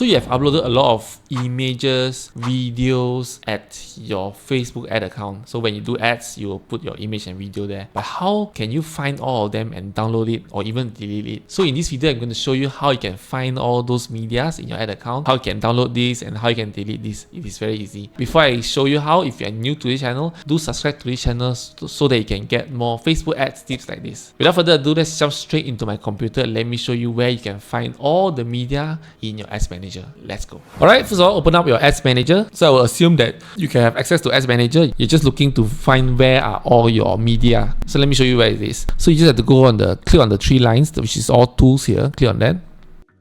So you have uploaded a lot of images, videos at your Facebook ad account. So when you do ads, you will put your image and video there. But how can you find all of them and download it or even delete it? So in this video, I'm going to show you how you can find all those medias in your ad account, how you can download this and how you can delete this. It is very easy. Before I show you how, if you are new to this channel, do subscribe to this channel so that you can get more Facebook ads tips like this. Without further ado, let's jump straight into my computer. Let me show you where you can find all the media in your Ads Manager. Let's go. Alright, first of all, open up your Ads Manager. So I will assume that you can have access to Ads Manager. You're just looking to find where are all your media. So let me show you where it is. So you just have to go on click on the three lines, which is all tools here. Click on that.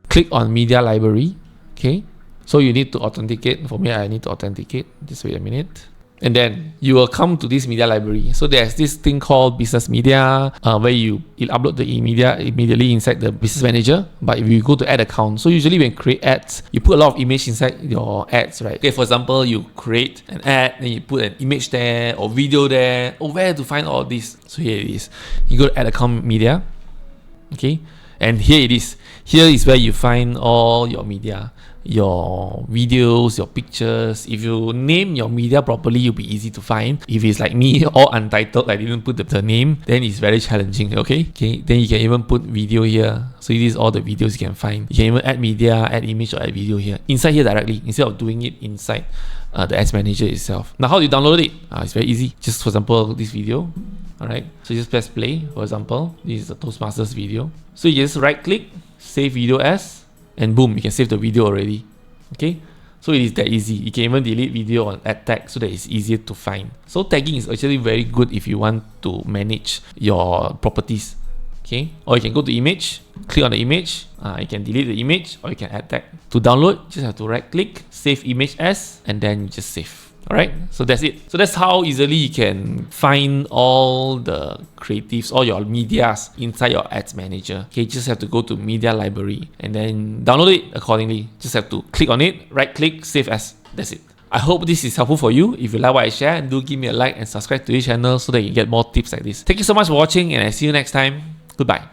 Click on Media Library. Okay. So you need to authenticate. For me, I need to authenticate. Just wait a minute. And then you will come to this media library. So there's this thing called business media, where you'll upload the media immediately inside the business manager. But if you go to ad account, so usually when you create ads, you put a lot of image inside your ads, right? Okay, for example, you create an ad, then you put an image there or video there. Oh, where to find all this? So here it is. You go to ad account media, okay, and here it is. Here is where you find all your media, your videos, your pictures. If you name your media properly, it'll be easy to find. If it's like me, all untitled, I didn't put the name, then it's very challenging, okay? Then you can even put video here. So this is all the videos you can find. You can even add media, add image or add video here. Inside here directly, instead of doing it inside the Ads Manager itself. Now how do you download it? It's very easy. Just for example, this video. Alright, so just press play. For example, this is the Toastmasters video. So you just right click, save video as, and boom, you can save the video already. Okay, so it is that easy. You can even delete video on ad tag so that it's easier to find. So tagging is actually very good if you want to manage your properties. Okay, or you can go to image, click on the image, you can delete the image or you can add tag. To download, just have to right click, save image as, and then you just save. Alright, so that's it. So that's how easily you can find all the creatives, all your medias inside your Ads Manager. Okay, just have to go to Media Library and then download it accordingly. Just have to click on it, right click, save as. That's it. I hope this is helpful for you. If you like what I share, do give me a like and subscribe to this channel so that you get more tips like this. Thank you so much for watching and I see you next time. Goodbye.